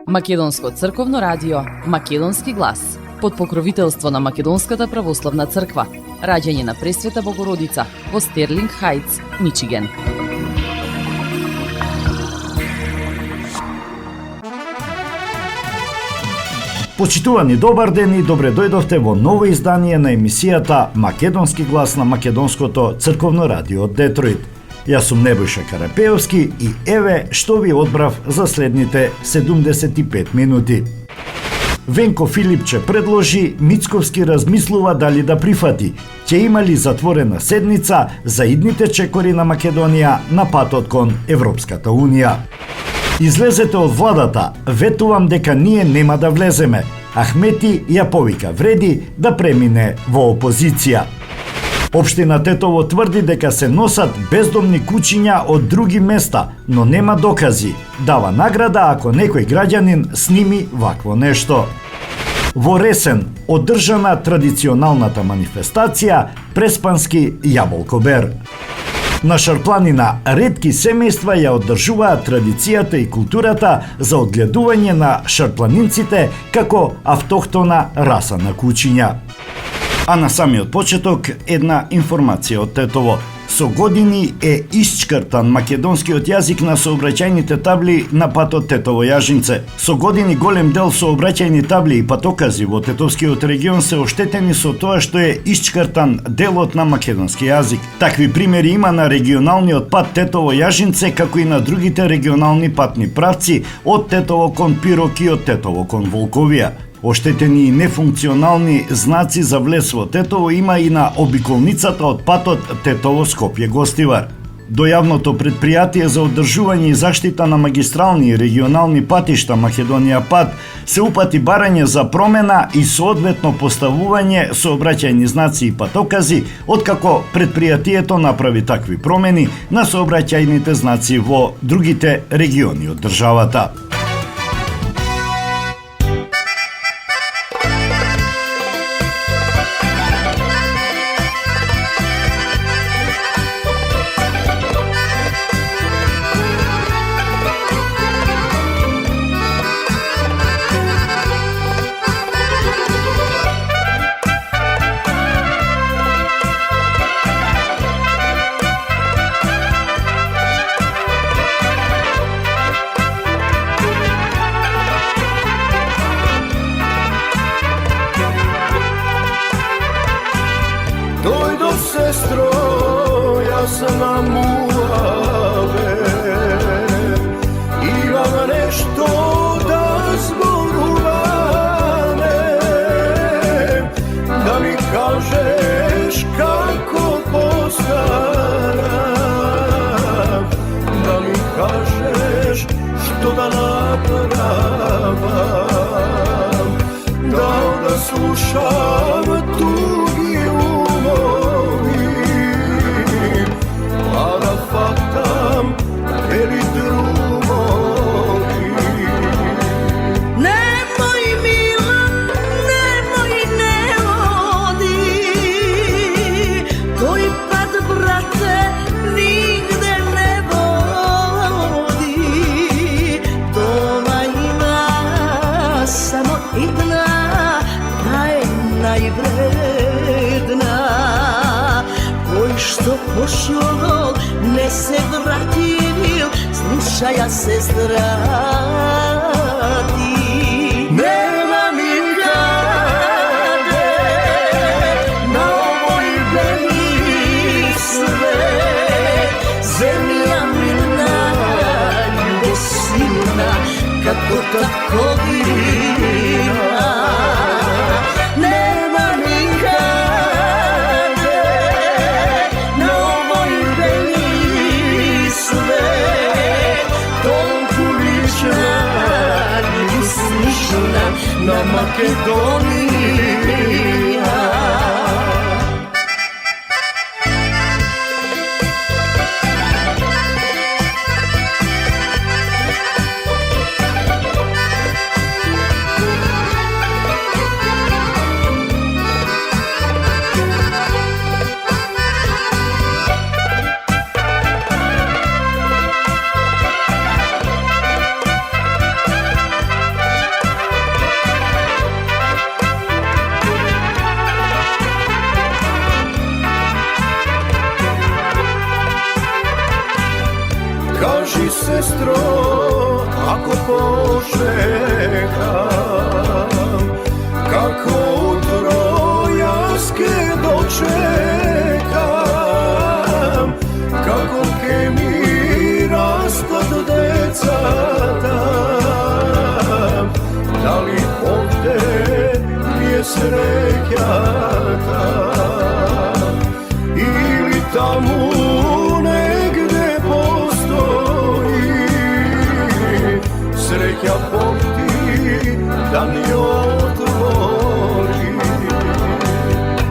Македонско црковно радио, Македонски глас, под покровителство на Македонската православна црква, раѓање на Пресвета Богородица во Стерлинг Хајтс, Мичиген. Почитувани, добар ден и добре дојдовте во ново издание на емисијата Македонски глас на Македонското црковно радио од Детройт. Јас сум Небојша Карапеовски и еве што ви одбрав за следните 75 минути. Венко Филипче предложи, Мицковски размислува дали да прифати. Ќе има ли затворена седница за идните чекори на Македонија на патот кон Европската Унија? Излезете од владата, ветувам дека ние нема да влеземе. Ахмети ја повика, вреди да премине во опозиција. Општина Тетово тврди дека се носат бездомни куќиња од други места, но нема докази. Дава награда ако некој граѓанин сними вакво нешто. Во Ресен одржана традиционалната манифестација Преспански јаболкобер. На Шарпланина ретки семејства ја одржуваат традицијата и културата за одгледување на шарпланинците како автохтона раса на куќиња. А на самиот почеток една информација од Тетово. Со години е исчкртан македонскиот јазик на сообраќајните табли на патот Тетово-Јажинце. Со години голем дел сообраќајни табли и патокази во Тетовскиот регион се оштетени со тоа што е исчкртан делот на македонски јазик. Такви примери има на регионалниот пат Тетово-Јажинце, како и на другите регионални патни правци од Тетово кон Пирок и од Тетово кон Волковија. Оштетени и нефункционални знаци за влез во Тетово има и на обиколницата од патот Тетово-Скопје-Гостивар. До јавното предпријатие за одржување и заштита на магистрални и регионални патишта Македонија Пат се упати барање за промена и соодветно поставување сообраќајни знаци и патокази, откако предпријатието направи такви промени на сообраќајните знаци во другите региони од државата. Sestro, јас на муаве, имам нешто да зборуваме, да ми кажеш како постарам, да ми кажеш што да направам, да слушам туги умови, да фатам вели другови. Немој мила, немој не оди, тој пат, брате, нигде не води. Това има само една, та е највредна. Кој што пошол не се вратил, слушај ја сестра ти. Нема никаде на овој бели свет земја милна, Силна, како татковина. Нема никаде на овој бели свет толку лична и слична на Македонија. kako pošekam, kako u Trojanske dočekam, kako ke mi rasklad decata, da li ovde je srećata ili tamo negde postoji sreća Bog ti da mi otvori.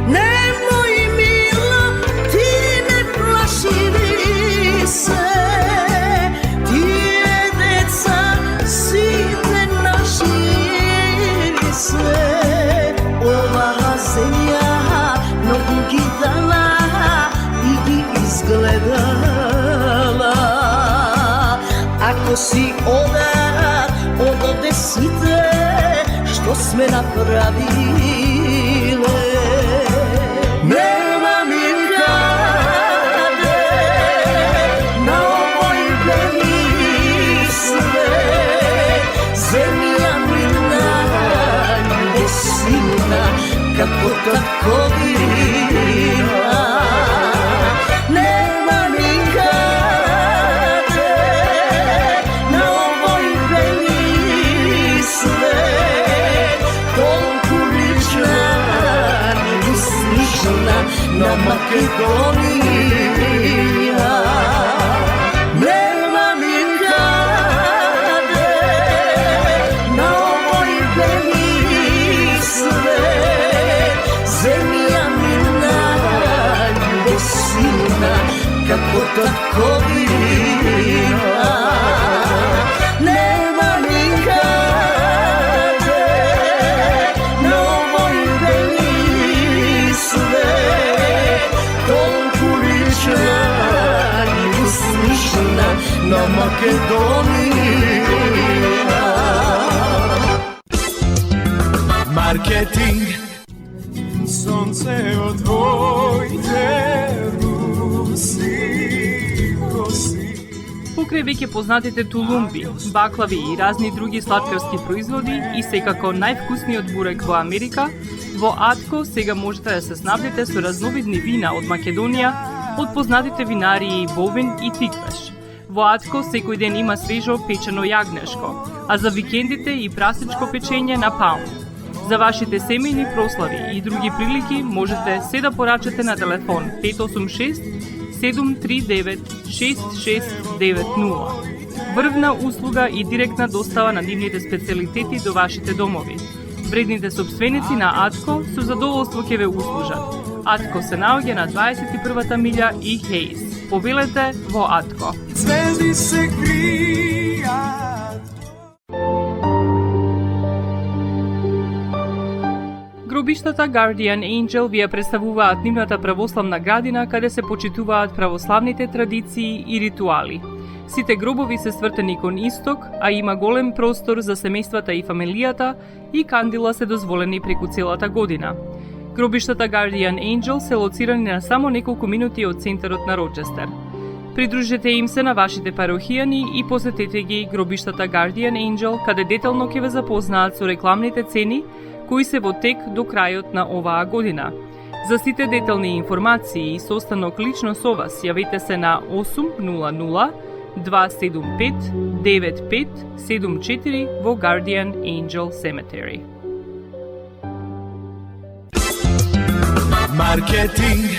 Nemoj mila, ti ne plašivi se, ti je deca, sine naši se. Ova zemlja mnogo dana i izgledala, ako si od desite što sme napravile. Nema mi kade na ovoj beli svet, zemlja mi najbolje silna, kako tako divna. Nema mi kade na ovoj beli svet, toliko lična nego slična na Makedonija. Nema mi kade na ovoj beli svet, zemlja mi najbolje silna, kako tako divna. Nema mi kade na ovoj beli svet, toliko lična nego slična na Makedonija. Marketing. Sonce od tvojte rusi kosi. Покрај веќе познатите тулумби, баклави и разни други сладкарски производи и секако највкусниот бурек во Америка, во Атко сега можете да се снабдите со разновидни вина од Македонија, од познатите винарии Бовин и Тиквеш. Во Атко секој ден има свежо печено јагнешко, а за викендите и прасничко печење на паун. За вашите семејни прослави и други прилики можете се да порачате на телефон 586 739 6690. Врвна услуга и директна достава на нивните специјалитети до вашите домови. Вредните собственици на Атко со задоволство ќе ве услужат. Атко се наоѓа на 21-та милја и Хейс. Повелете во Атко. Звезди се кријат. Гробиштата Guardian Angel ви ја представуваат нивната православна градина каде се почитуваат православните традиции и ритуали. Сите гробови се свртени кон исток, а има голем простор за семејствата и фамилијата и кандила се дозволени преку целата година. Гробиштата Guardian Angel се лоцирани на само неколку минути од центарот на Рочестер. Придружете им се на вашите парохијани и посетете ги гробиштата Guardian Angel, каде детално ќе ве запознаат со рекламните цени кои се во тек до крајот на оваа година. За сите детални информации и состанок лично со вас, јавете се на 800 275 9574 во Guardian Angel Cemetery. Маркетинг.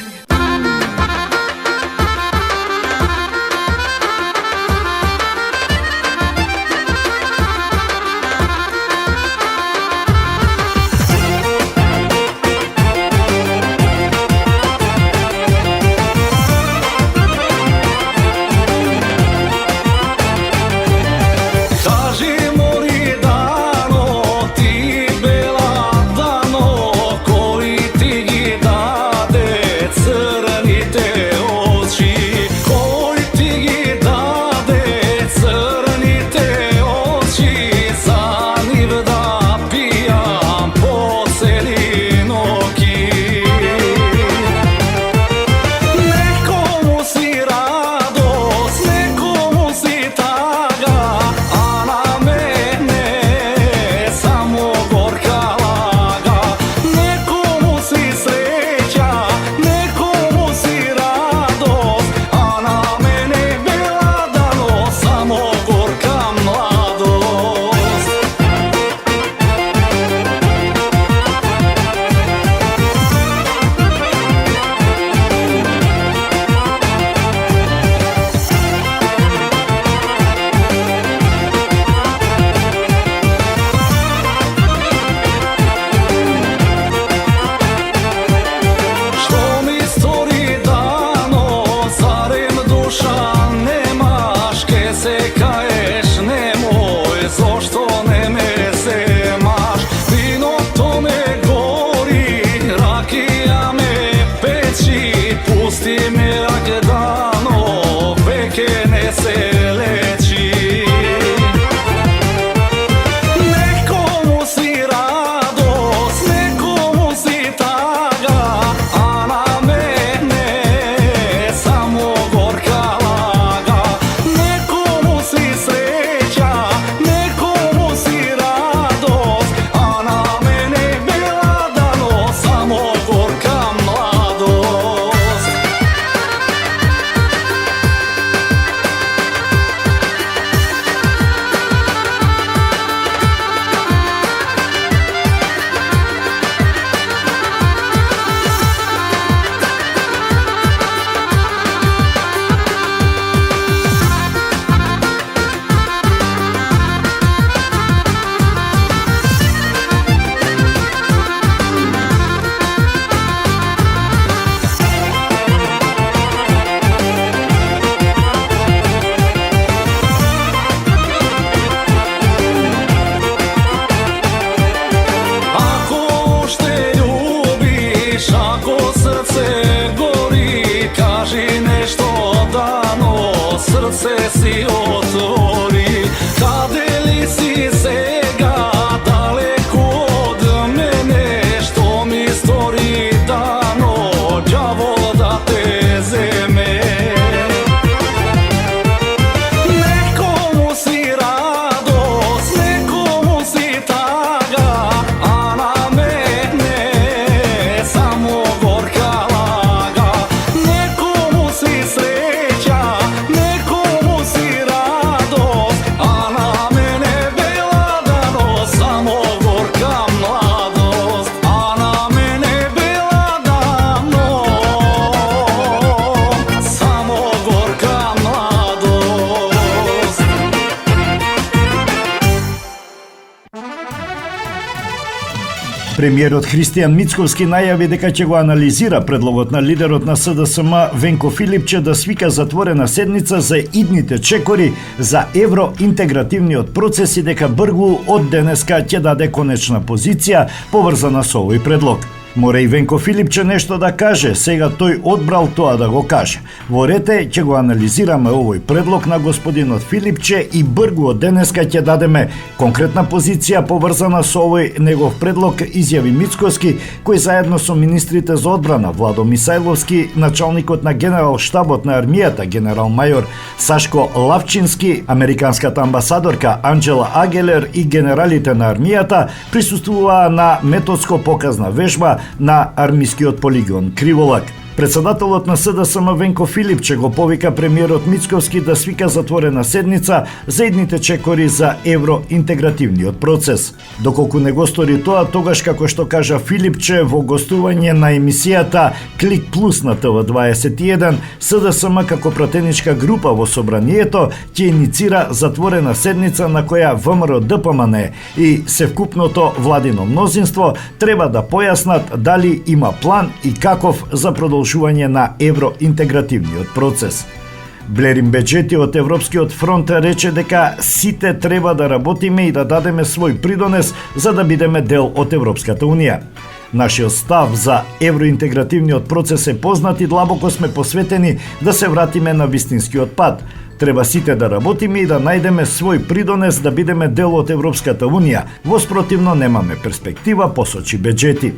Ti bela dano, koji ti gi dade Премиерот Христијан Мицковски најави дека ќе го анализира предлогот на лидерот на СДСМ Венко Филипче да свика затворена седница за идните чекори за евроинтегративниот процес и дека Бргу од денеска ќе даде конечна позиција поврзана со овој предлог. Мора и Венко Филипче нешто да каже, сега тој одбрал тоа да го каже. Во рете ќе го анализираме овој предлог на господинот Филипче и Бргу од денеска ќе дадеме конкретна позиција поврзана со овој негов предлог, изјави Мицковски, кој заедно со министрите за одбрана Владо Мисајловски, началникот на генерал штабот на армијата генерал мајор Сашко Лавчински, американската амбасадорка Анџела Агелер и генералите на армијата присуствуваа на методско показна вежба на армискиот полигон Криволак. Председателот на СДСМ Венко Филипче го повика премиерот Мицковски да свика затворена седница за идните чекори за евроинтегративниот процес. Доколку не го стори тоа, тогаш како што кажа Филипче во гостување на емисијата Клик Плюс на ТВ21, СДСМ како пратеничка група во собранието ќе иницира затворена седница на која ВМРО ДПМН и севкупното владино мнозинство треба да појаснат дали има план и каков за продолжување на евроинтегративниот процес. Блерин Беџети од Европскиот фронт рече дека сите треба да работиме и да дадеме свој придонес за да бидеме дел од Европската Унија. Нашиот став за евроинтегративниот процес е познат и длабоко сме посветени да се вратиме на вистинскиот пат. Треба сите да работиме и да најдеме свој придонес да бидеме дел од Европската Унија. Воспротивно немаме перспектива, посочи Беџети.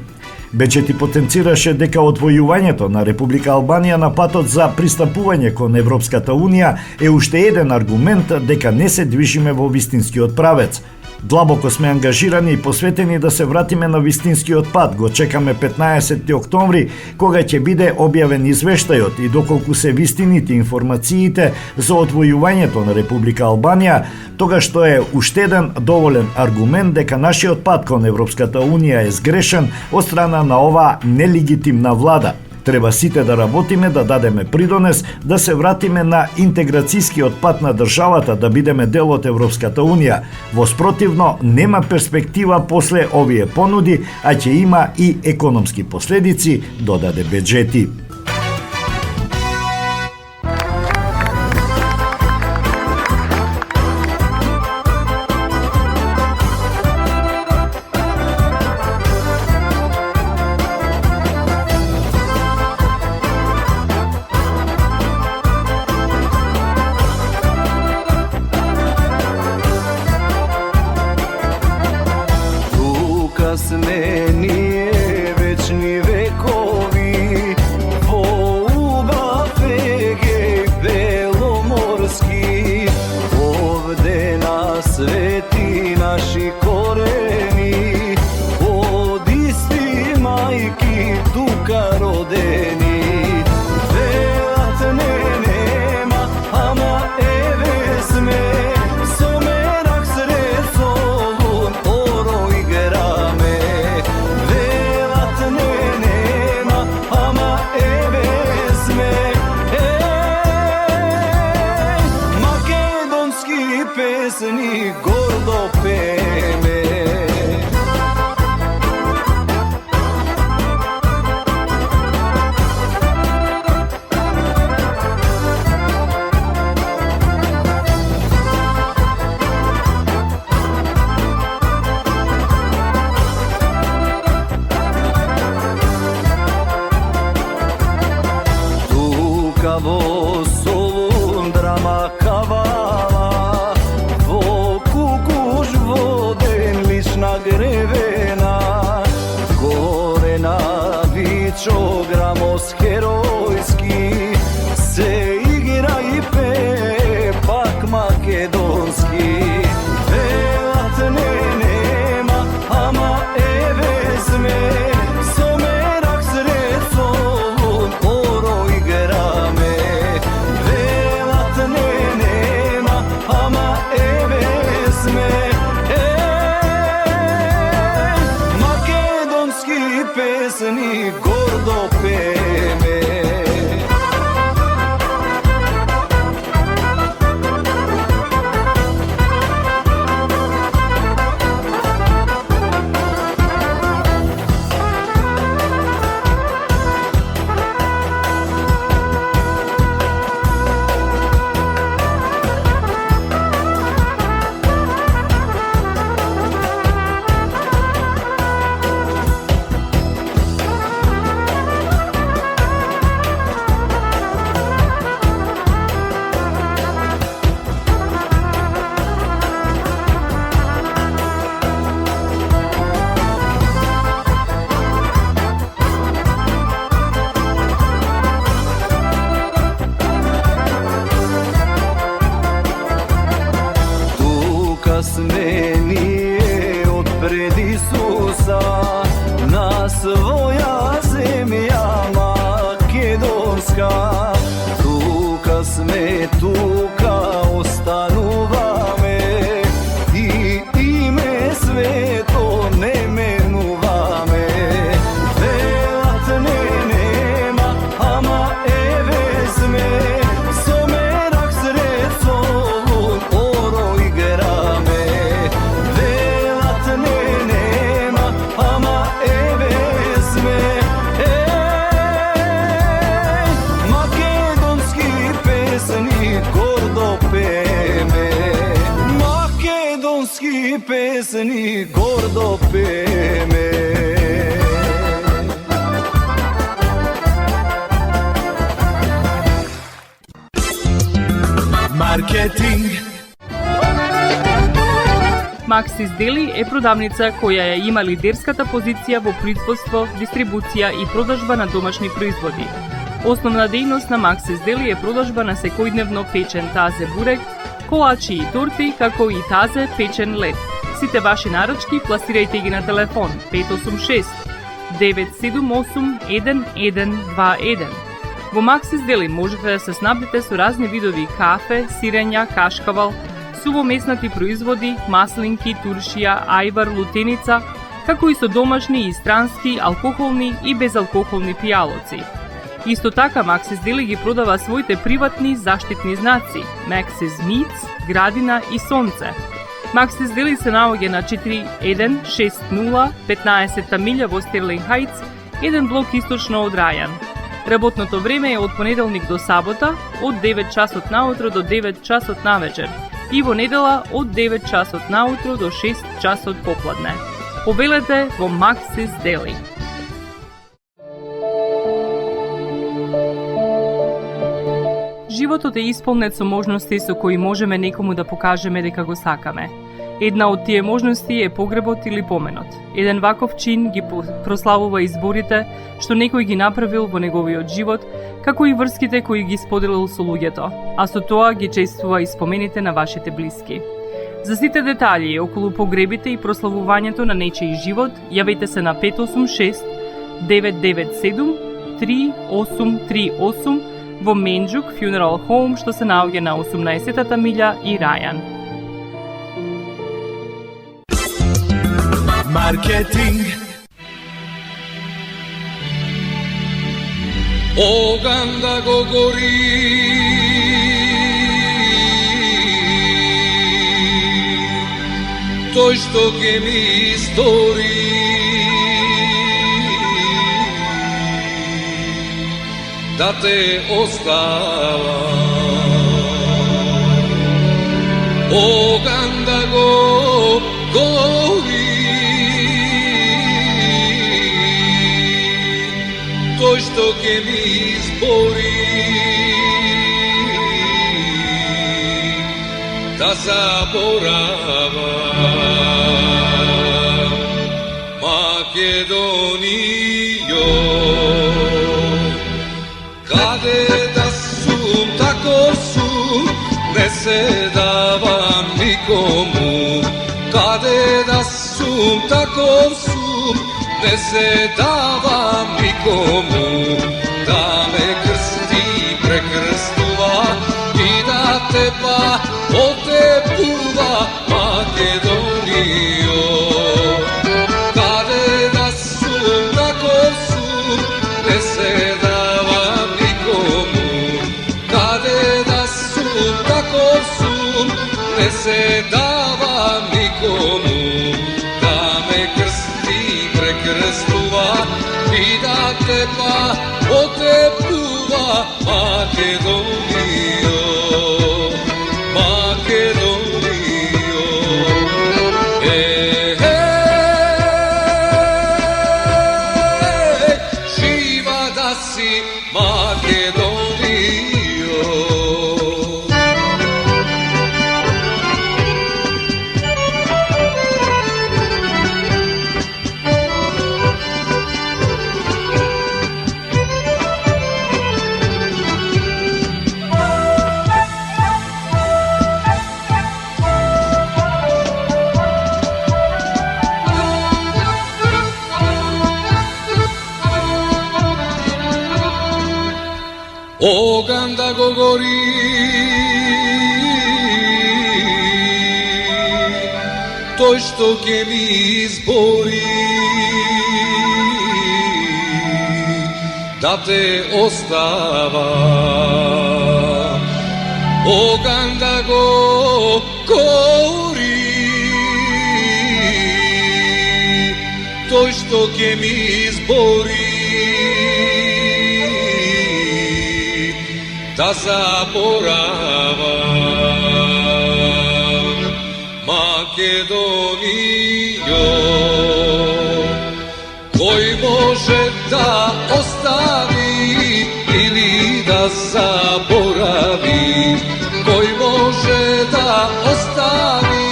Беџети потенцираше дека одвојувањето на Република Албанија на патот за пристапување кон Европската Унија е уште еден аргумент дека не се движиме во вистинскиот правец. Длабоко сме ангажирани и посветени да се вратиме на вистинскиот пат. Го чекаме 15 октомври, кога ќе биде објавен извештајот и доколку се вистините информациите за одвојувањето на Република Албанија, тогаш што е уште еден доволен аргумент дека нашиот пат кон Европската Унија е сгрешен од страна на оваа нелегитимна влада. Треба сите да работиме, да дадеме придонес, да се вратиме на интеграцијскиот пат на државата, да бидеме дел од Европската Унија. Воспротивно, нема перспектива после овие понуди, а ќе има и економски последици, додаде Беџети. Сме ние вечни векови во убав Егеј беломорски, овде на свети наши корени, од исти мајки тука родени. Велат не нема, ама еве сме, со мерак сред солун оро играме. Велат не нема, ама еве сме, македонски песни гордо пееме. Тука во Солун драма кавала, во Кукуш воден лична гревена, горе на Вичо грамос херојски, се игра и пее пак македонски. Велат не нема, ама еве сме, со мерак сред солун оро играме. Велат не нема, ама еве сме, македонски песни гордо пееме. spasenije od pred Isusa na svoja zemlja makedonska. Tuka sme, tuka ostanuvame i ime sveto ne menuvame. Velat ne nema, ama eve sme, somerak sredcovun oro igrame. Velat ne nema, ama eve sme, makedonski pesnik gordo peme. Makedonski pesnik gordo peme. Marketing. Maxis Deli е продавница која ја има лидерската позиција во производство, дистрибуција и продажба на домашни производи. Основна дејност на Maxis Deli е продажба на секојдневно печен тазе бурек, колачи и торти, како и тазе печен лед. Сите ваши наручки пласирајте ги на телефон 586 978 1121. Во Maxis Deli можете да се снабдите со разни видови кафе, сирења, кашкавал, сувомеснати производи, маслинки, туршија, ајвар, лутеница, како и со домашни и странски, алкохолни и безалкохолни пијалоци. Исто така Maxis Deli ги продава своите приватни заштитни знаци Maxis Meats, Градина и Сонце. Maxis Deli се наоѓа на 4160 15-та милја во Стерлинг Хајтс, еден блок источно од Рајан. Работното време е од понеделник до сабота, од 9 часот наутро до 9 часот навечер и во недела од 9 часот наутро до 6 часот попладне. Повелете во Maxis Deli. Животот е исполнет со можности со кои можеме некому да покажеме дека го сакаме. Една од тие можности е погребот или поменот. Еден ваков чин ги прославува изборите што некој ги направил во неговиот живот, како и врските кои ги споделил со луѓето, а со тоа ги чествува и спомените на вашите блиски. За сите детали околу погребите и прославувањето на нечиј живот, јавете се на 586 997 3838 во Менџук Funeral Home, што се наоѓа на 18-та милја и Рајан. Marketing. Oganda gogori тој што ке ми стори да те остава. Oganda gogori тој што ке ми избори да заборава. Македонијо, каде да сум, тако сум, не се давам никому. Каде да сум, тако сум, не се давам никому. Да ме крсти, прекрстува и да тепа отепува, Македонијо. Каде да сум, тако сум, не се давам никому. Каде да сум, тако сум, не се давам никому. Да ме крсти, прекрстува и да тепа отепува, Македонијо. Македонијо. како гори, тој што ќе ми избори да те остава, оган да го кори, тој што ќе ми избори да заборавам Македонијо. Кој може да остави или да заборави? Кој може да остави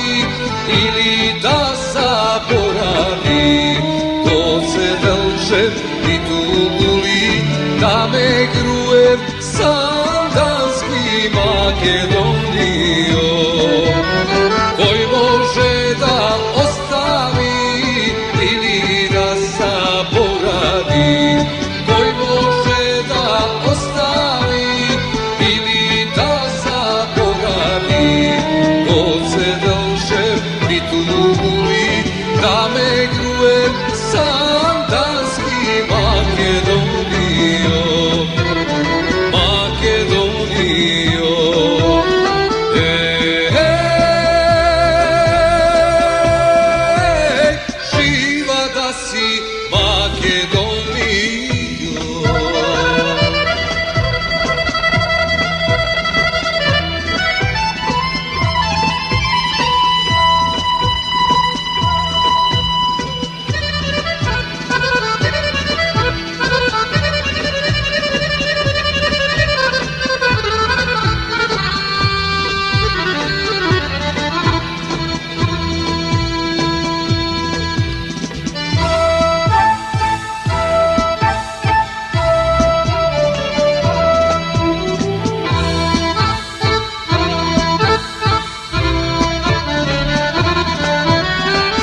или да заборави? Доцедалчев и тугули да ме груев сандански Македонијо. Кој може да остави или да заборави? Кој може да остави или да заборави? Доцедалчев и тугули да ме груев сандански Македонијо. Македонијо. Жива да си Македонијо.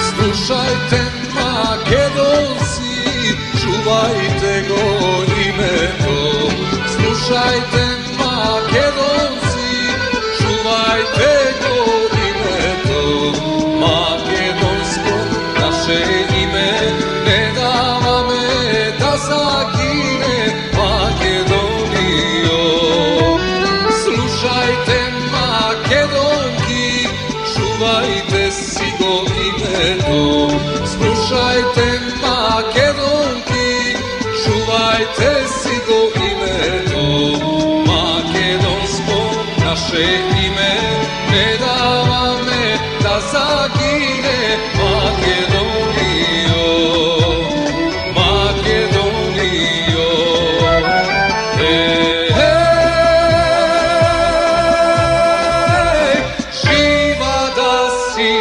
Слушајте, македонци, чувајте го името. Слушајте, македонци, чувајте го името. Македонско наше име не даваме да загине, Македонијо. Слушајте, македонки, чувајте си го името. Слушајте, македонки, чувајте си го името. Македонско наше име не даваме да загине, Македонијо. Македонијо. Жива да си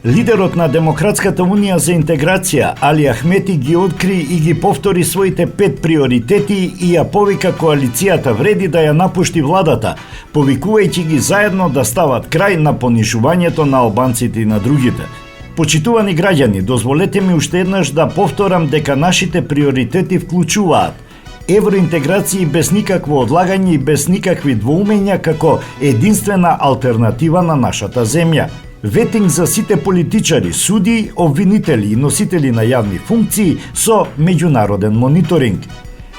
Лидерот на Демократската унија за интеграција Али Ахмети ги откри и ги повтори своите 5 приоритети и ја повика коалицијата вреди да ја напушти владата, повикувајќи ги заедно да стават крај на понижувањето на албанците и на другите. Почитувани граѓани, дозволете ми уште еднаш да повторам дека нашите приоритети вклучуваат евроинтеграција без никакво одлагање и без никакви двоумења како единствена алтернатива на нашата земја. Ветинг за сите политичари, суди, обвинители и носители на јавни функции со меѓународен мониторинг.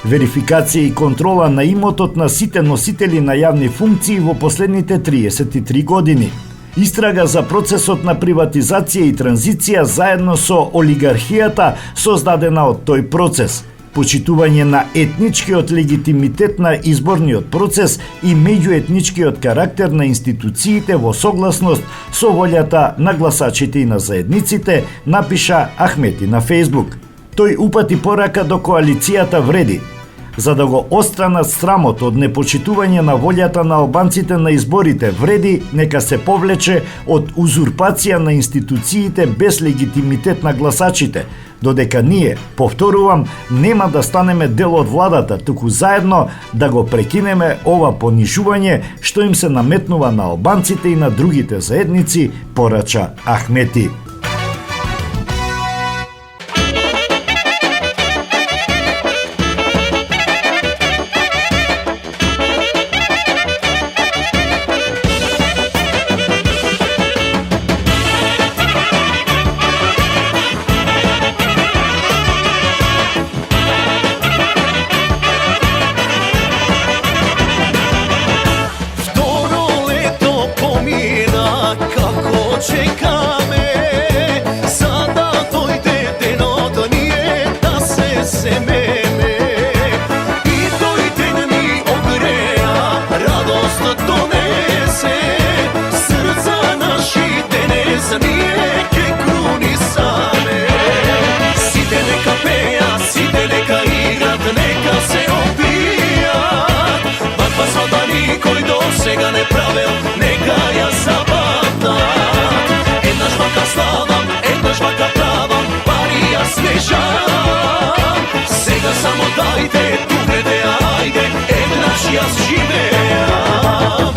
Верификација и контрола на имотот на сите носители на јавни функции во последните 33 години. Истрага за процесот на приватизација и транзиција заедно со олигархијата создадена од тој процес. Почитување на етничкиот легитимитет на изборниот процес и меѓуетничкиот карактер на институциите во согласност со волјата на гласачите и на заедниците, напиша Ахмети на Фејсбук. Тој упати порака до коалицијата вреди. За да го отстранат срамот од непочитување на волјата на албанците на изборите, вреди нека се повлече од узурпација на институциите без легитимитет на гласачите, додека ние, повторувам, нема да станеме дел од владата, туку заедно да го прекинеме ова понижување што им се наметнува на албанците и на другите заедници, порача Ахмети. Čekame, sada dojde denot nije da se sememe i dojde mi ogreja, radost donese, srca naši denes nije ke kruni same. Side neka peja, side neka igrat, neka se opijat, pa sada nikoj do sega ne pravil, neka ja zabatam. Една жвака правам, пари ја смешам. Сега само дајте, тугнете, ајде, еднаш јас живеам.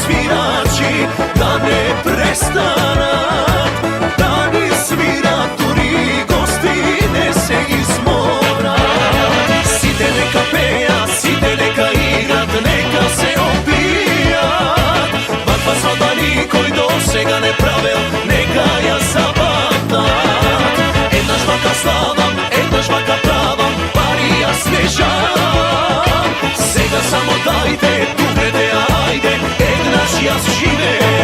Svirači da ne prestanat, da ni sviraturi gosti ne se izmora. Side neka peja, side neka igrat, neka se opijat, pa sada nikoj do sega ne pravil, neka ja zabatat. Jedna žvaka slavam, jedna žvaka pravam, pari ja smešam. Sega samo dajte, tugnete, ajde, еднаш јас живеам.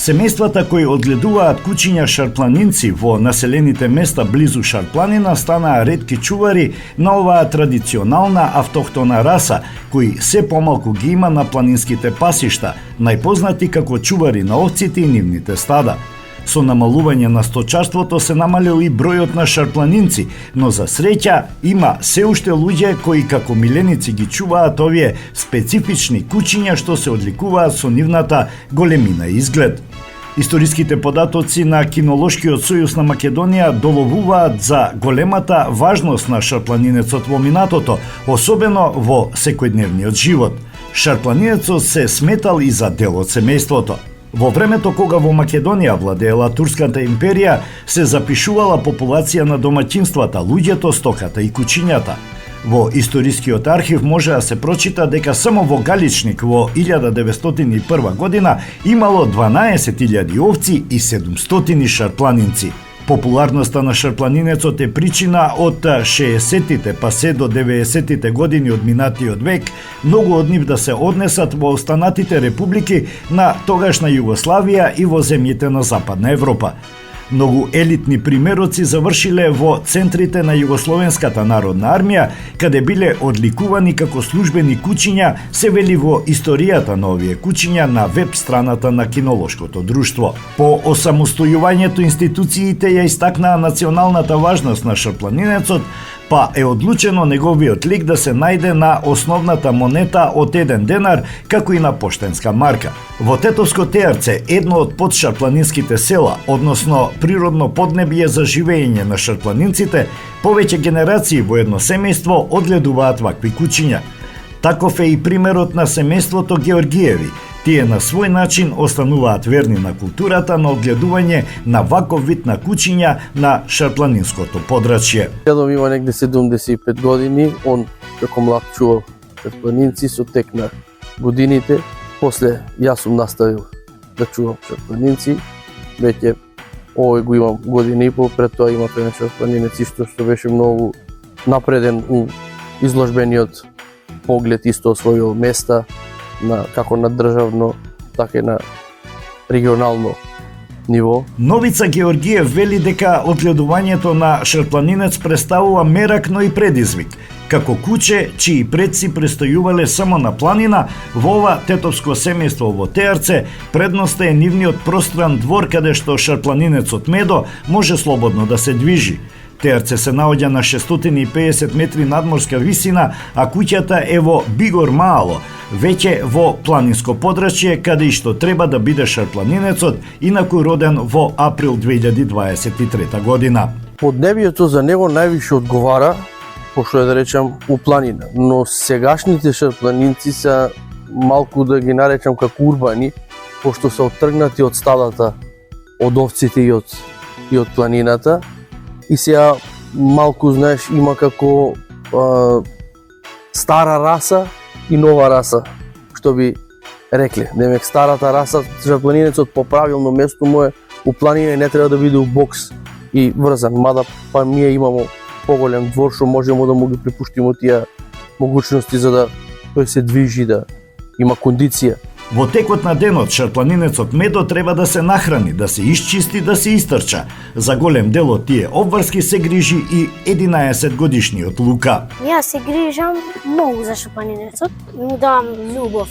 Семејствата кои одгледуваат куќиња шарпланинци во населените места близу Шарпланина станаа ретки чувари на оваа традиционална автохтона раса, кои се помалку ги има на планинските пасишта, најпознати како чувари на овците и нивните стада. Со намалување на сточарството се намалил и бројот на шарпланинци, но за среќа има се уште луѓе кои како миленици ги чуваат овие специфични куќиња што се одликуваат со нивната големина и изглед. Историските податоци на Кинолошкиот сојуз на Македонија доловуваат за големата важност на шарпланинецот во минатото, особено во секојдневниот живот. Шарпланинецот се сметал и за дел од семејството. Во времето кога во Македонија владеела Турската империја, се запишувала популација на домаќинствата, луѓето, стоката и куќињата. Во историскиот архив може да се прочита дека само во Галичник во 1901 година имало 12.000 овци и 700 шарпланинци. Популарноста на шарпланинецот е причина од 60-тите па се до 90-тите години од минатиот век, многу од нив да се однесат во останатите републики на тогашна Југославија и во земјите на Западна Европа. Многу елитни примероци завршиле во центрите на Југословенската народна армија, каде биле одликувани како службени кучиња, се вели во историјата на овие кучиња на веб страната на кинолошкото друштво. По осамостојувањето институциите ја истакнаа националната важност на шарпланинецот, па е одлучено неговиот лик да се најде на основната монета од 1 денар, како и на поштенска марка. Во Тетовско Теарце, едно од подшарпланинските села, односно природно поднебје за живење на шарпланинците, повеќе генерации во едно семејство одгледуваат вакви кучиња. Таков е и примерот на семејството Георгиеви. Тие на свој начин остануваат верни на културата на одгледување на ваков вид на кучиња на шарпланинското подрачје. Дедом има негде 75 години, он како млад чувал шарпланинци, со тек на годините. После јас сум наставил да чувам шарпланинци, веќе овој го имам година и пол, пред тоа имав еден шарпланинец исто што беше многу напреден у изложбениот поглед, исто освоил места на како на државно, така и на регионално ниво. Новица Георгиев вели дека одгледувањето на шарпланинец представува мерак, но и предизвик. Како куче, чии предци престојувале само на планина, во ова тетовско семејство во Теарце, предноста е нивниот простран двор каде што шарпланинецот Медо може слободно да се движи. Теарце се наоѓа на 650 метри надморска висина, а куќата е во Бигор Маало, веќе во планинско подрачје, каде и што треба да биде шарпланинецот, инаку роден во април 2023 година. Поднебјето за него највише одговара, пошто е да речам у планина, но сегашните шарпланинци се малку да ги наречам како урбани, пошто се оттргнати од стадата, од овците и од планината. И сега малку, знаеш, има како стара раса и нова раса, што би рекле. Демек старата раса, шарпланинецот по правилно место му е у планина и не треба да биде у бокс и врзан, мада па ние имамо поголем двор што можеме да му ги припуштиме тие могуćности за да тој се движи, да има кондиција. Во текот на денот шарпланинецот Медо треба да се нахрани, да се исчисти, да се истрча. За голем дел од тие обврски се грижи и 11 годишниот Лука. Јас се грижам многу за шарпланинецот, му давам љубов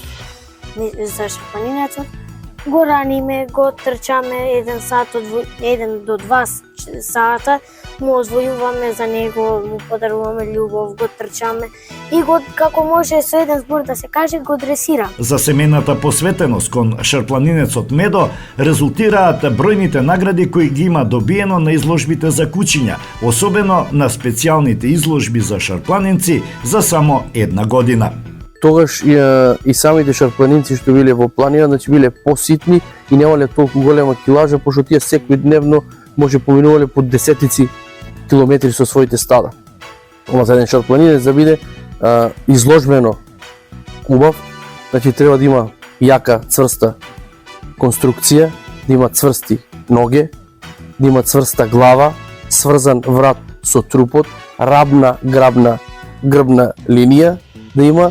за шарпланинецот. Го раниме, го трчаме 1 сат, 1 до 2 сата, му озвојуваме за него, му подаруваме љубов, го трчаме и го, како може со еден збор да се каже, го дресирам. За семејната посветеност кон шарпланинецот Медо резултираат бројните награди кои ги има добиено на изложбите за кучиња, особено на специјалните изложби за шарпланинци за само 1 година. Тогаш и самите шарпланинци што биле во планина, значи биле поситни и немале толку голема килажа, пошто тие секојдневно може поминувале по десетици километри со своите стада. Ова за еден шарпланинец да биде изложбено убав, значи треба да има јака, цврста конструкција, да има цврсти ноге, да има цврста глава, сврзан врат со трупот, рабна, грбна линија, да има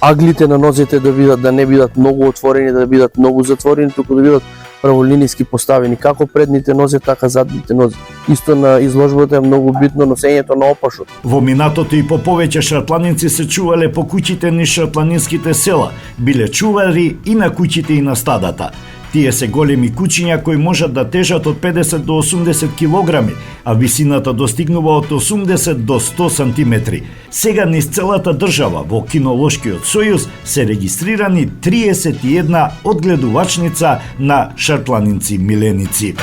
аглите на нозете да не бидат многу отворени, да бидат многу затворени, туку да бидат праволиниски поставени, како предните нозе, така задните нозе. Исто на изложбата е многу битно носењето на опашот. Во минатото и по повеќе шарпланинци се чувале по куќите низ шарпланинските села, биле чувари и на куќите и на стадата. Тие се големи кучиња кои можат да тежат од 50 до 80 килограми, а висината достигнува од 80 до 100 сантиметри. Сега низ целата држава во Кинолошкиот сојуз се регистрирани 31 одгледувачница на шарпланинци миленици.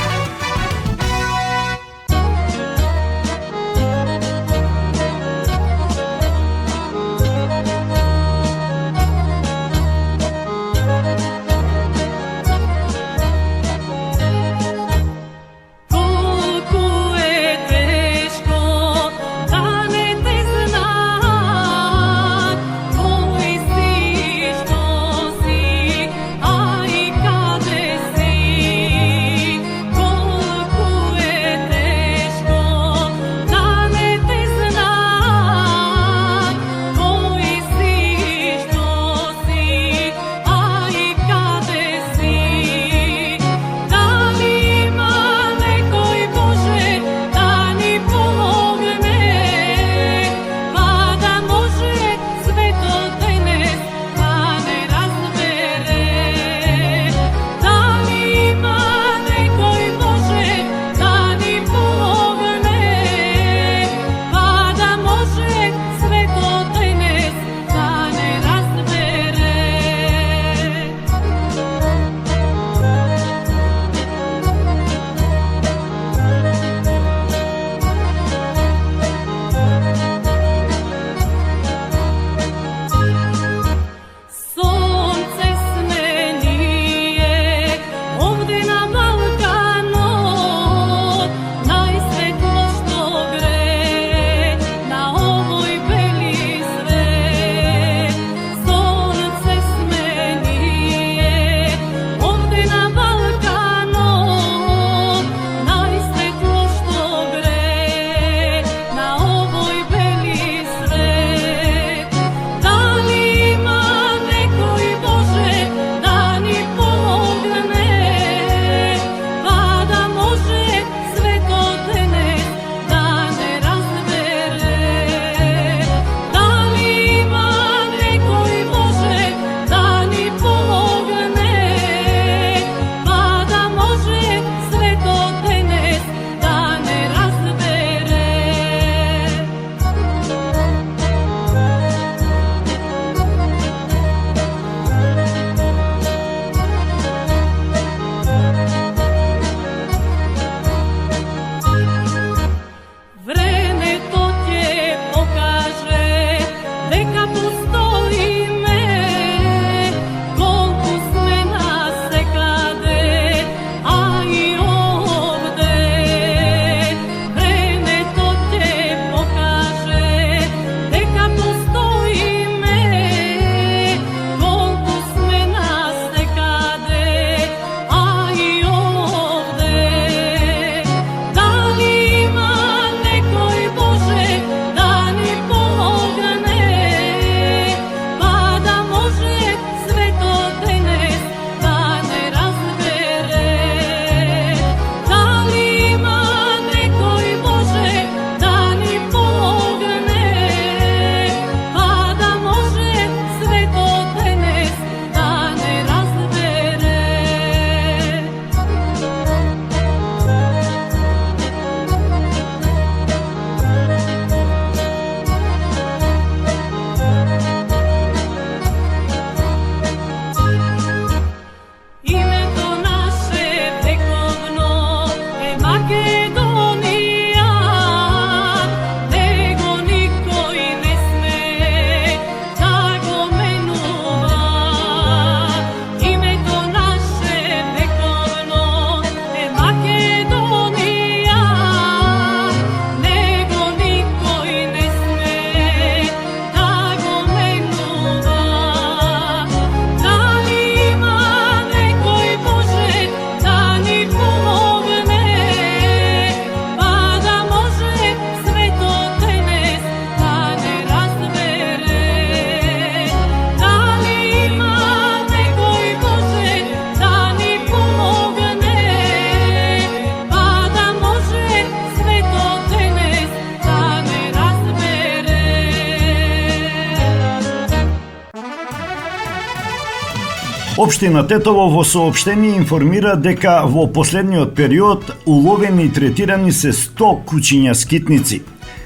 Општина Тетово во соопштение информира дека во последниот период уловени и третирани се 100 кучиња скитници.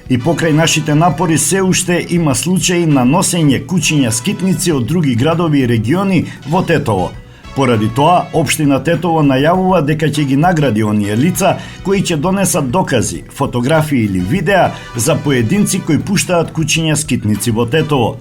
И покрај нашите напори се уште има случаи на носење кучиња скитници од други градови и региони во Тетово. Поради тоа, општина Тетово најавува дека ќе ги награди оние лица кои ќе донесат докази, фотографии или видеа за поединци кои пуштаат кучиња скитници во Тетово.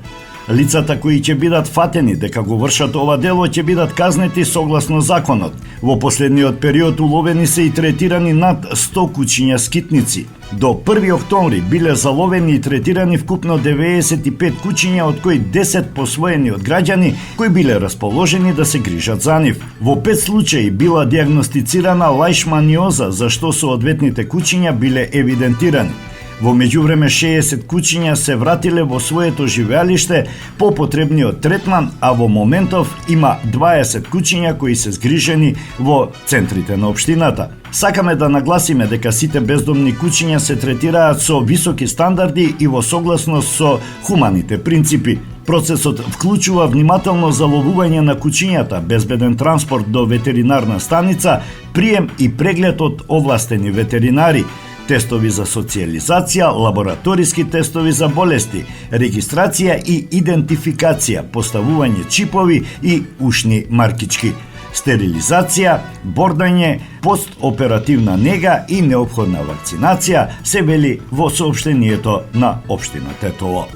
Лицата кои ќе бидат фатени дека го вршат ова дело ќе бидат казнети согласно законот. Во последниот период уловени се и третирани над 100 кучиња скитници. До 1 октомври биле заловени и третирани вкупно 95 кучиња, од кои 10 посвоени од граѓани кои биле расположени да се грижат за нив. Во 5 случаи била диагностицирана лајшманиоза, за што соодветните кучиња биле евидентирани. Во меѓувреме 60 кучиња се вратиле во своето живеалиште по потребниот третман, а во моментов има 20 кучиња кои се згрижени во центрите на општината. Сакаме да нагласиме дека сите бездомни кучиња се третираат со високи стандарди и во согласност со хуманите принципи. Процесот вклучува внимателно заловување на кучињата, безбеден транспорт до ветеринарна станица, прием и преглед од овластени ветеринари, тестови за социјализација, лабораториски тестови за болести, регистрација и идентификација, поставување чипови и ушни маркички, стерилизација, бордање, постоперативна нега и неопходна вакцинација, се вели во соопштението на општина Тетово.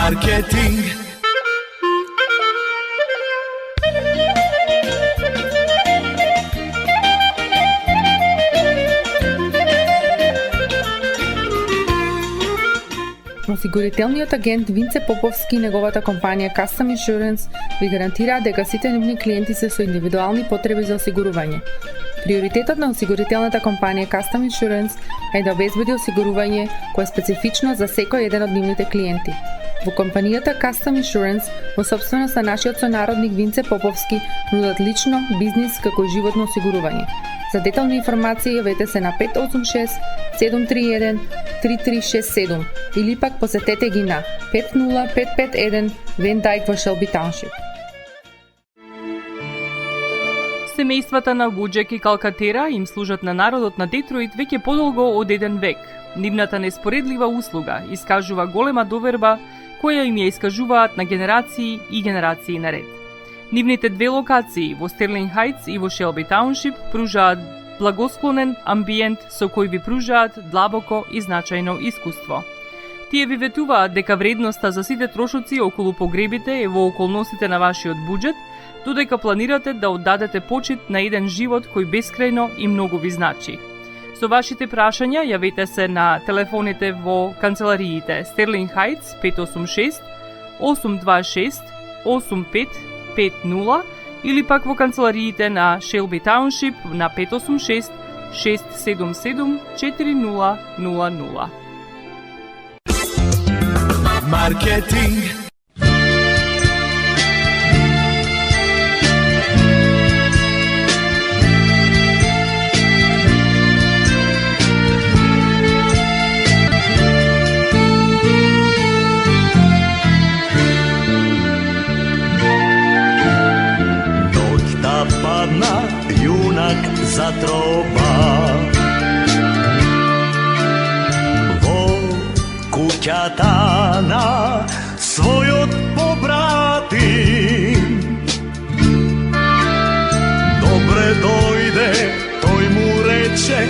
Marketing. Осигурителниот агент Винце Поповски и неговата компанија Custom Insurance ви гарантираат дека сите нивни клиенти се со индивидуални потреби за осигурување. Приоритетот на осигурителната компанија Custom Insurance е да обезбеди осигурување кое е специфично за секој еден од нивните клиенти. Во компанијата Custom Insurance, во собственост на нашиот сонародник Винце Поповски, нудат лично, бизнис како и животно осигурување. За детални информации јавете се на 586 731 3367 или пак посетете ги на 50551 Вен Дайк во Shelby Township. Семејствата на Вуџек и Калкатера им служат на народот на Детройт веќе подолго од еден век. Нивната неспоредлива услуга искажува голема доверба која им ја искажуваат на генерации и генерации наред. Нивните две локации во Стерлинг Хајтс и во Шелби Тауншип пружаат благосклонен амбиент со кој ви пружаат длабоко и значајно искуство. Тие ви ветуваат дека вредноста за сите трошоци околу погребите е во околностите на вашиот буџет, додека планирате да оддадете почит на еден живот кој бескрајно и многу ви значи. Со вашите прашања јавете се на телефоните во канцелариите Стерлинг Хајтс 586 826 8550 или пак во канцелариите на Шелби Тауншип на 586 677 4000. Маркетинг. Падна јунак затропа во куќата на својот побратим. Добре дојде, тој му рече,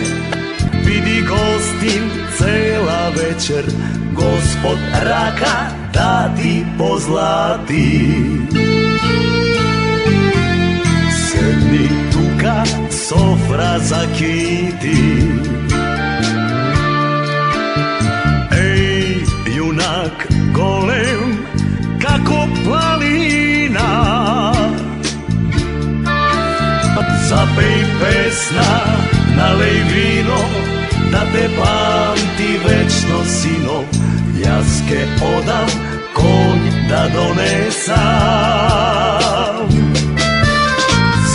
види гостин цела вечер, Господ рака да ти позлати. Седни тука, софра закити. Еј, јунак голем, како планина, запеј песна, налеј вино, да те памти вечно, сино. Јас ке одам конј да донесам.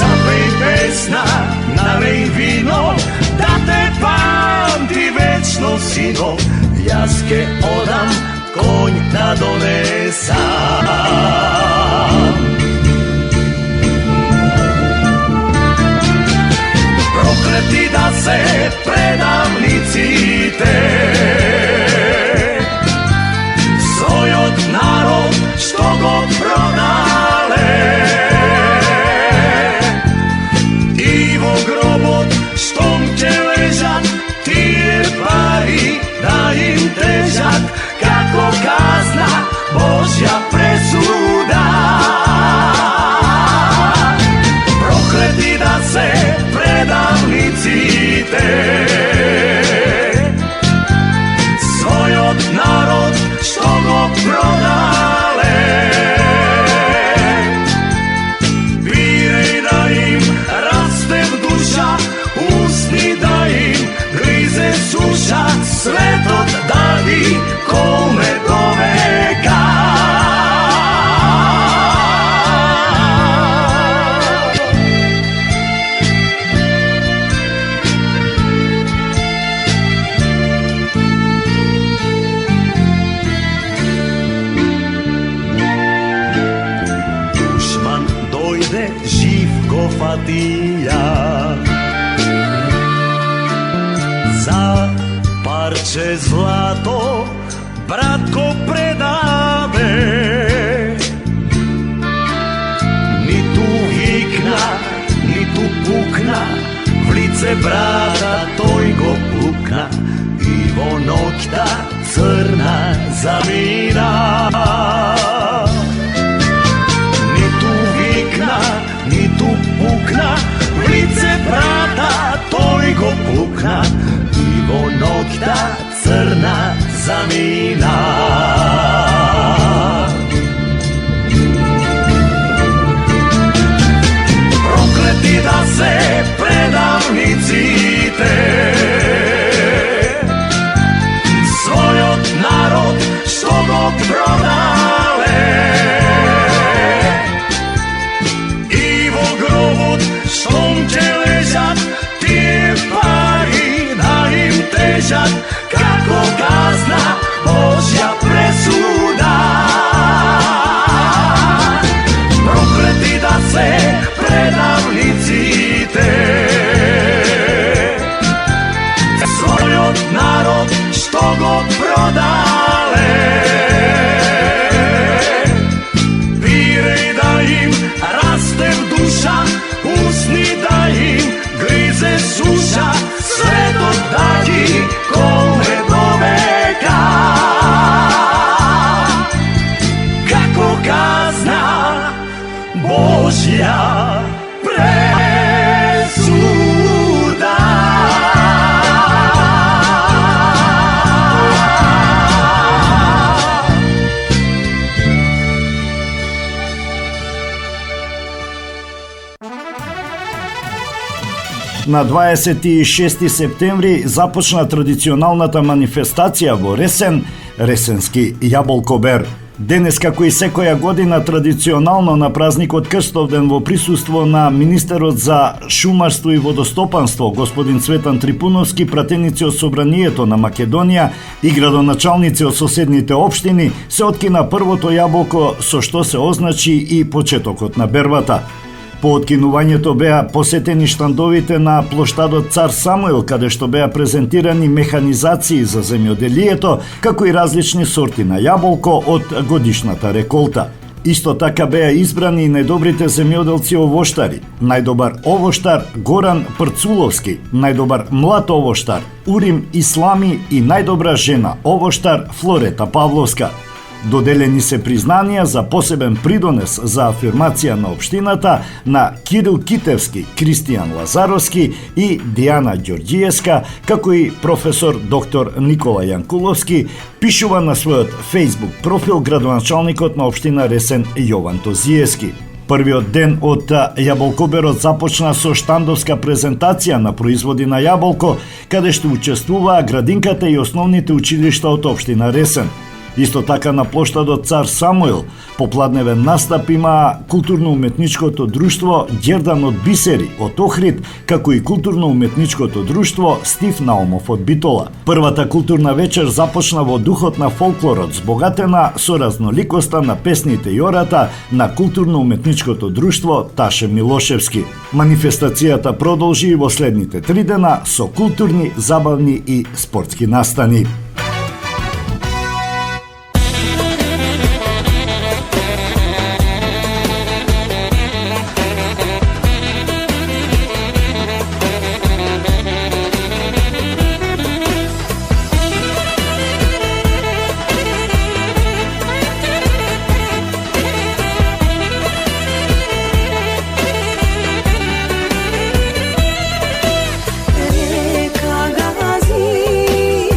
Запеј песна, налеј вино, да те памти вечно, сино. Јас ке одам конј да донесам. Проклети да се предавниците, својот народ што го продале. Штом ќе лежат тие пари да им тежат како казна Божја пресуда. Проклети да се предавниците, својот народ што го продале. Биреј да им расте в душа, усни да им гризе суша, светот да ви колне до века. Душман дојде, жив го фатија, за парче злато брат го предаде. Ниту викна, ниту пукна, в лице брата тој го пукна и во ноќта црна замина. planina. Prokleti da se predavnicite svojot narod što go prodale i vo grobut štom će ležat tije pari da im težat kako kazna Božja presuda. Prokleti da se predavnicite svojot narod što god prodale pirej da im raste duša, usni da im grize suša, sve do daki kome do veka. Kako kazna Božja presuda. На 26 септември започна традиционалната манифестација во Ресен, Ресенски јаболкобер. Денес, како и секоја година, традиционално на празникот Крстовден во присуство на министерот за шумарство и водостопанство, господин Цветан Трипуновски, пратеници од Собранието на Македонија и градоначалници од соседните општини, се откина првото јаболко со што се означи и почетокот на бербата. По откинувањето беа посетени штандовите на плоштадот Цар Самуил, каде што беа презентирани механизации за земјоделието, како и различни сорти на јаболко од годишната реколта. Исто така беа избрани и најдобрите земјоделци овоштари. Најдобар овоштар Горан Прцуловски, најдобар млад овоштар Урим Ислами и најдобра жена овоштар Флорета Павловска. Доделени се признанија за посебен придонес за афирмација на општината на Кирил Китевски, Кристијан Лазаровски и Дијана Ѓорѓиевска, како и професор доктор Никола Јанкуловски, пишува на својот Facebook профил градоначалникот на општина Ресен Јован Тозиевски. Првиот ден од јаболкоберот започна со штандовска презентација на производи на јаболко, каде што учествуваа градинката и основните училишта од општина Ресен. Исто така на плоштадот Цар Самуил попладневен настап има културно-уметничкото друштво Ѓердан од Бисери од Охрид, како и културно-уметничкото друштво Стив Наумов од Битола. Првата културна вечер започна во духот на фолклорот, збогатена со разноликоста на песните и ората на културно-уметничкото друштво Таше Милошевски. Манифестацијата продолжи и во следните 3 дена со културни, забавни и спортски настани. Reka gazi,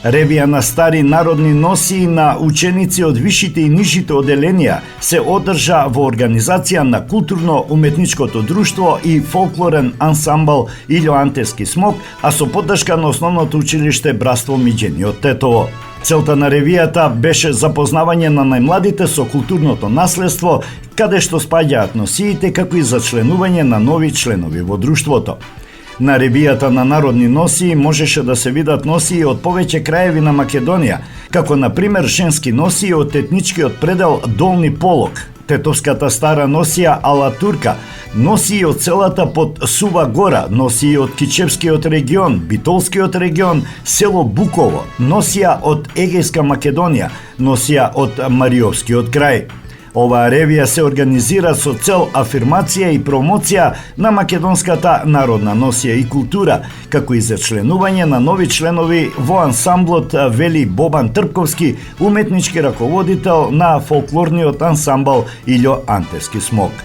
Ревија на стари народни носии на ученици од висшите и нижите оделенија се одржа во организација на културно-уметничкото друштво и фолклорен ансамбл Илјо Антески смок, а со поддршка на основното училиште Братство Миѓени од Тетово. Целта на ревијата беше запознавање на најмладите со културното наследство, каде што спаѓаат носиите, како и за членување на нови членови во друштвото. На ревијата на народни носии можеше да се видат носии од повеќе краеви на Македонија, како на пример женски носии од етничкиот предел Долни Полог, тетовската стара носија Ала Турка, носии од селата под Сува Гора, носии од Кичевскиот регион, Битолскиот регион, село Буково, носија од Егејска Македонија, носија од Мариовскиот крај. Оваа ревија се организира со цел афирмација и промоција на македонската народна носија и култура, како и за членување на нови членови во ансамблот, вели Бобан Трпковски, уметнички раководител на фолклорниот ансамбл Илјо Антески смок.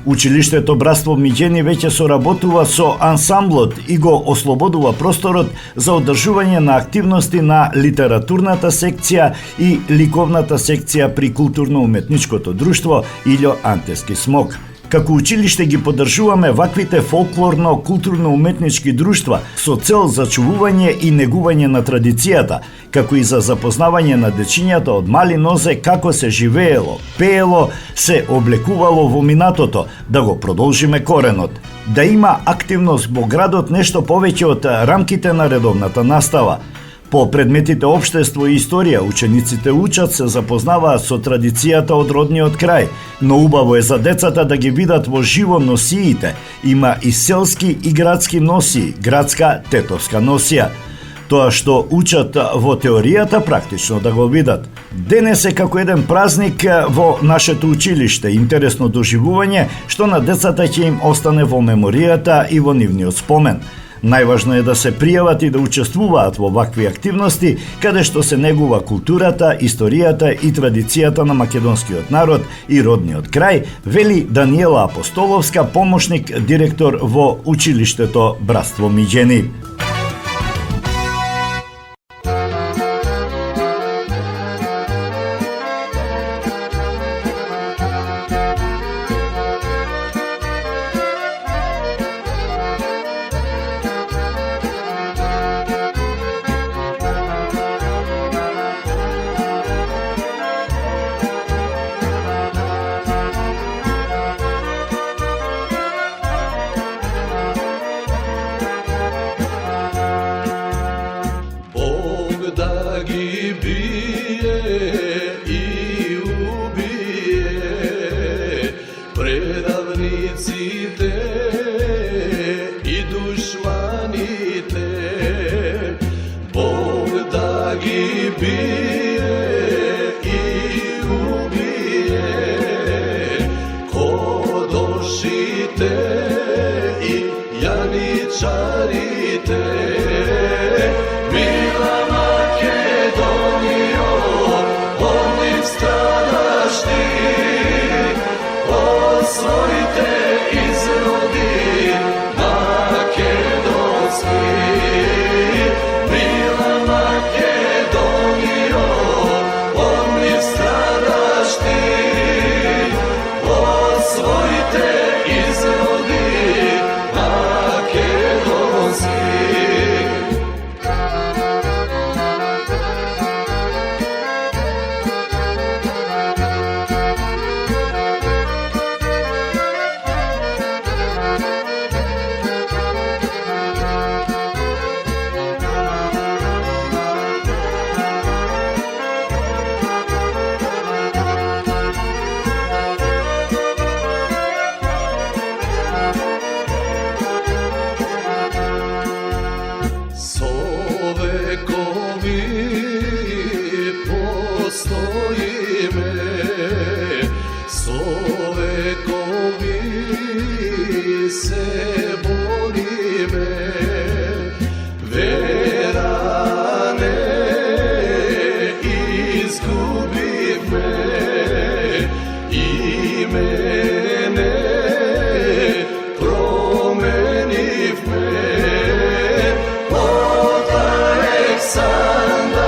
Училиштето Братство Миѓени веќе соработува со ансамблот и го ослободува просторот за одржување на активности на литературната секција и ликовната секција при културно-уметничкото друштво Илјо Антески смок. Како училиште ги поддржуваме ваквите фолклорно-културно-уметнички друштва со цел зачувување и негување на традицијата, како и за запознавање на дечињата од мали нозе како се живеело, пеело, се облекувало во минатото, да го продолжиме коренот. Да има активност во градот нешто повеќе од рамките на редовната настава. По предметите општество и историја, учениците учат, се запознаваат со традицијата од родниот крај, но убаво е за децата да ги видат во живо носиите. Има и селски и градски носии, градска тетовска носија. Тоа што учат во теоријата практично да го видат. Денес е како еден празник во нашето училиште, интересно доживување што на децата ќе им остане во меморијата и во нивниот спомен. Најважно е да се пријават и да учествуваат во вакви активности, каде што се негува културата, историјата и традицијата на македонскиот народ и родниот крај, вели Даниела Апостоловска, помошник директор во училиштето Братство Миѓени. Alexandra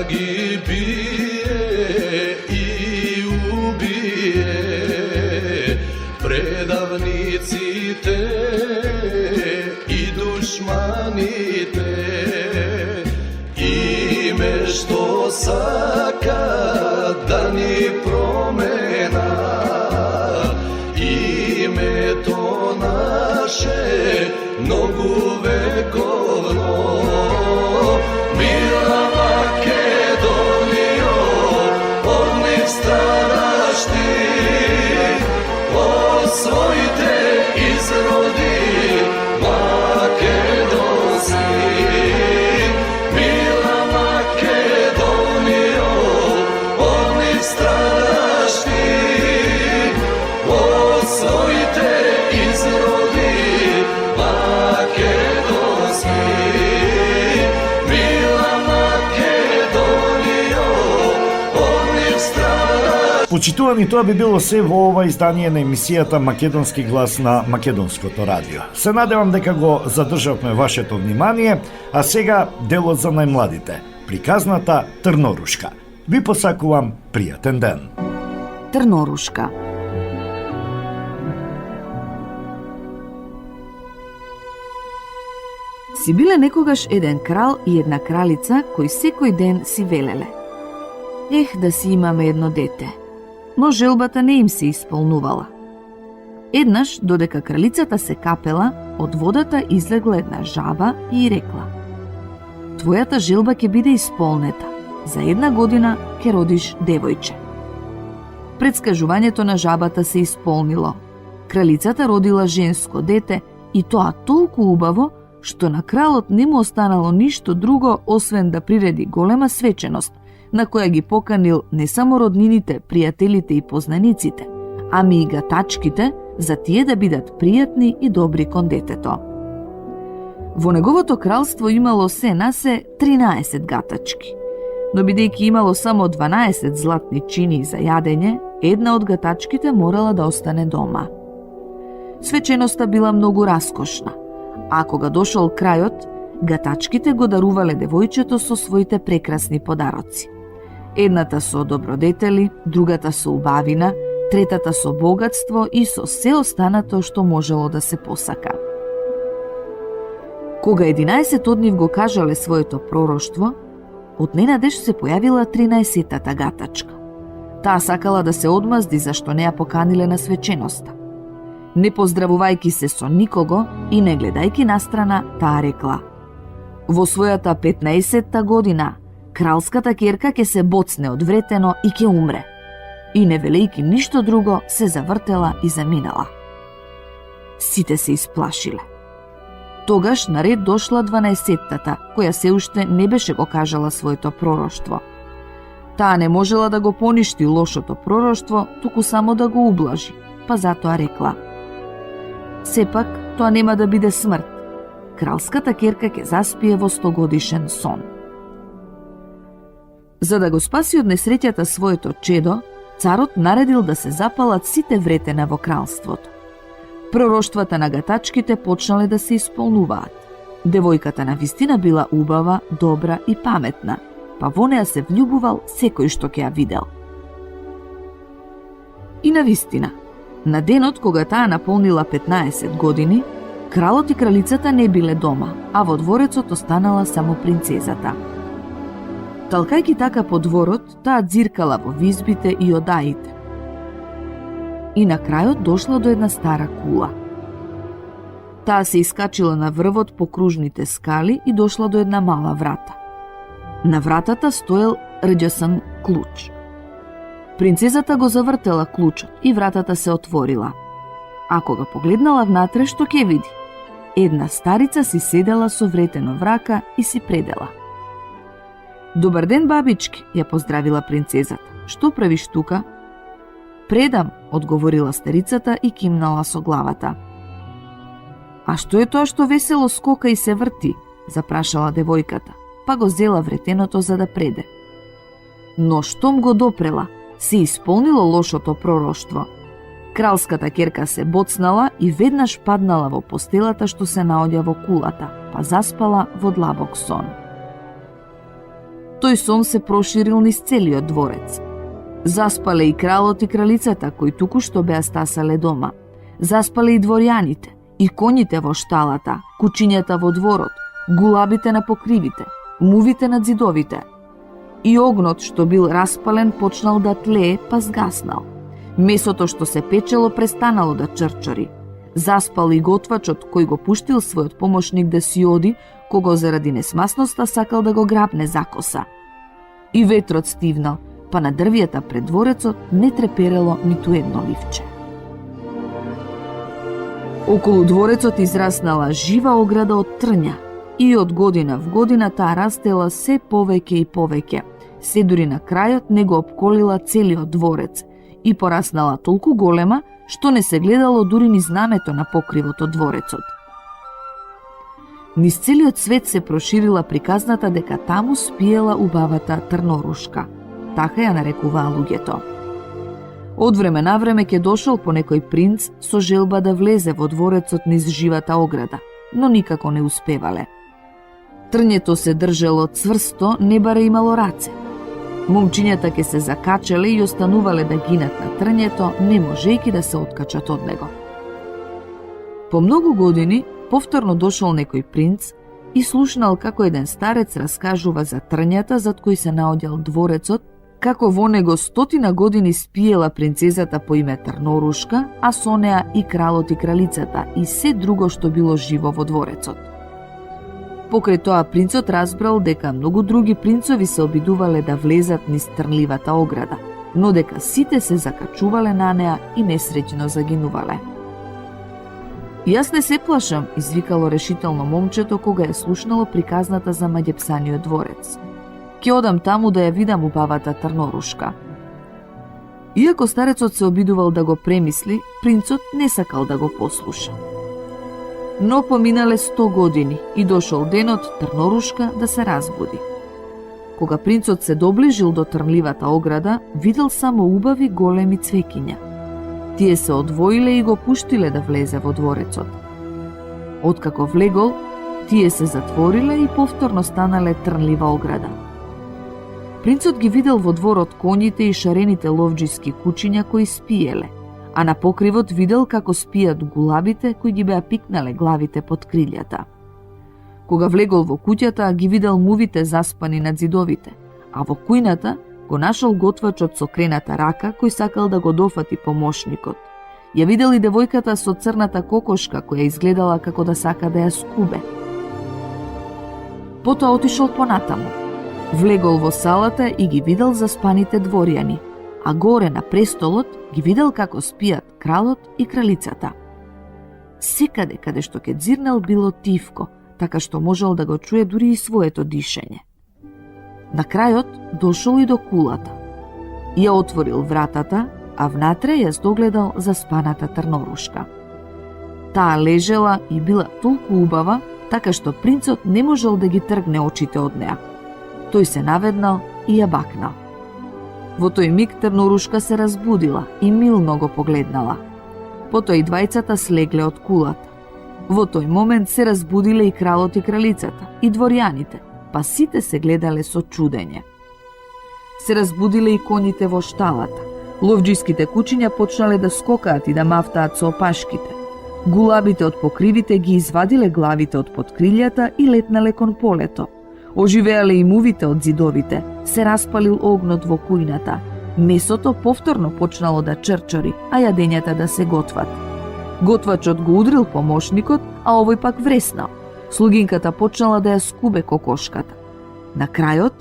ги бие и убие предавниците и душманите. Име што сака да ни промена, името наше многу вековно. Мила Македонио, од нив страдаш ти, од своите изроди македонски. Мила Македонио, од нив страдаш ти, од своите изроди македонски. Мила Македонио, од нив страдаш. Почитувани, тоа би било се во ова издание на емисијата Македонски глас на Македонското радио. Се надевам дека го задржавме вашето внимание, а сега делот за најмладите, приказната Трнорушка. Ви посакувам пријатен ден. Трнорушка. Си биле некогаш еден крал и една кралица кои секој ден си велеле: ех, да си имаме едно дете. Но желбата не им се исполнувала. Еднаш, додека кралицата се капела, од водата излегла една жаба и рекла: твојата желба ќе биде исполнета. За 1 година ќе родиш девојче. Предскажувањето на жабата се исполнило. Кралицата родила женско дете и тоа толку убаво, што на кралот не му останало ништо друго освен да приреди голема свеченост, на која ги поканил не само роднините, пријателите и познаниците, ами и гатачките, за тие да бидат пријатни и добри кон детето. Во неговото кралство имало се на се 13 гатачки, но бидејќи имало само 12 златни чини за јадење, една од гатачките морала да остане дома. Свеченоста била многу раскошна, а кога дошол крајот, гатачките го дарувале девојчето со своите прекрасни подароци. Едната со добродетели, другата со убавина, третата со богатство и со се останато што можело да се посака. Кога 11 од нив го кажале своето пророштво, одненадеж се појавила 13-тата гатачка. Таа сакала да се одмазди зашто не ја поканиле на свеченоста. Не поздравувајќи се со никого и не гледајќи настрана, таа рекла: во својата 15-та година кралската ќерка ќе се боцне од вретено и ќе умре. И не велејќи ништо друго, се завртела и заминала. Сите се исплашиле. Тогаш наред дошла 12-тата, која се уште не беше го кажала своето пророштво. Таа не можела да го поништи лошото пророштво, туку само да го ублажи, па затоа рекла: сепак, тоа нема да биде смрт. Кралската ќерка ќе заспие во 100-годишен сон. За да го спаси од несреќата своето чедо, царот наредил да се запалат сите вретена во кралството. Пророштвата на гатачките почнале да се исполнуваат. Девојката на вистина била убава, добра и паметна, па во неа се влюбувал секој што ќе ја видел. И на вистина, на денот кога таа наполнила 15 години, кралот и кралицата не биле дома, а во дворецот останала само принцезата. Талкајќи така по дворот, таа дзиркала во визбите и одаите. И на крајот дошла до една стара кула. Таа се искачила на врвот по кружните скали и дошла до една мала врата. На вратата стоел рѓасан клуч. Принцезата го завртела клучот и вратата се отворила. А кога погледнала внатре, што ќе види? Една старица си седела со вретено врака и си предела. Добар ден, бабички, ја поздравила принцезата. Што правиш тука? Предам, одговорила старицата и кимнала со главата. А што е тоа што весело скока и се врти? Запрашала девојката, па го зела вретеното за да преде. Но штом го допрела, се исполнило лошото пророштво. Кралската ќерка се боцнала и веднаш паднала во постелата што се наоѓа во кулата, па заспала во длабок сон. Тој сон се проширил низ целиот дворец. Заспале и кралот и кралицата кои туку-што беа стасале дома. Заспале и дворјаните, и коњите во шталата, кучињата во дворот, гулабите на покривите, мувите на зидовите. И огнот што бил распален почнал да тлее, па згаснал. Месото што се печело престанало да чрчори. Заспал и готвачот кој го пуштил својот помошник да си оди, кого заради несмасноста сакал да го грабне за коса. И ветрот стивнал, па на дрвијата пред дворецот не треперело ниту едно ливче. Околу дворецот израснала жива ограда од трња и од година в година таа растела се повеќе и повеќе, се дури на крајот не го опколила целиот дворец и пораснала толку голема што не се гледало дури ни знамето на покривот од дворецот. Низ целиот свет се проширила приказната дека таму спиела убавата Трнорушка. Така ја нарекуваа луѓето. Од време на време ќе дошол по некој принц со желба да влезе во дворецот низ живата ограда, но никако не успевале. Трњето се држело цврсто, не баре имало раце. Момчињата ќе се закачале и останувале да гинат на трњето, не можејќи да се откачат од него. По многу години повторно дошол некој принц и слушнал како еден старец раскажува за трњата зад кои се наоѓал дворецот, како во него 100 години спиела принцезата по име Трнорушка, а со неа и кралот и кралицата и се друго што било живо во дворецот. Покрај тоа принцот разбрал дека многу други принцови се обидувале да влезат низ трнливата ограда, но дека сите се закачувале на неа и несреќно загинувале. Јас не се плашам, извикало решително момчето кога е слушнало приказната за Маѓепсаниот дворец. Ке одам таму да ја видам убавата Трнорушка. Иако старецот се обидувал да го премисли, принцот не сакал да го послуша. Но поминале 100 години и дошол денот Трнорушка да се разбуди. Кога принцот се доближил до трнливата ограда, видел само убави големи цвекиња. Тие се одвоиле и го пуштиле да влезе во дворецот. Откако влегол, тие се затвориле и повторно станале трнлива ограда. Принцот ги видел во дворот коњите и шарените ловџиски кучиња кои спиеле, а на покривот видел како спијат гулабите кои ги беа пикнале главите под крилјата. Кога влегол во куќата, ги видел мувите заспани над зидовите, а во кујната го нашол готвачот со крената рака кој сакал да го дофати помошникот. Ја видел и девојката со црната кокошка која изгледала како да сака да ја скубе. Потоа отишол понатаму. Влегол во салата и ги видел заспаните дворјани, а горе на престолот ги видел како спијат кралот и кралицата. Секаде каде што ке дзирнал било тивко, така што можел да го чуе дури и своето дишење. На крајот дошол и до кулата. Ја отворил вратата, а внатре ја догледал заспаната Трнорушка. Таа лежела и била толку убава, така што принцот не можел да ги тргне очите од неа. Тој се наведнал и ја бакнал. Во тој миг Трнорушка се разбудила и милно го погледнала. Потоа и двајцата слегле од кулата. Во тој момент се разбудиле и кралот и кралицата, и дворјаните, па сите се гледале со чудење. Се разбудиле и коњите во шталата. Ловџиските кучиња почнале да скокаат и да мафтаат со опашките. Гулабите од покривите ги извадиле главите од подкрилјата и летнале кон полето. Оживеале и мувите од зидовите, се распалил огнот во кујната. Месото повторно почнало да чрчори, а јадењата да се готват. Готвачот го удрил помошникот, а овој пак вреснал. Слугинката почнала да ја скубе кокошката. На крајот,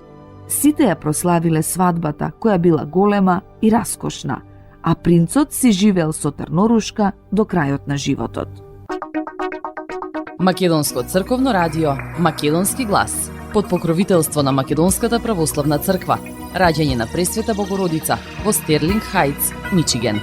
сите ја прославиле свадбата, која била голема и раскошна, а принцот си живеел со Трнорушка до крајот на животот. Македонско црковно радио, Македонски глас, под покровителство на Македонската православна црква, раѓање на Пресвета Богородица во Стерлинг Хајтс, Мичиген.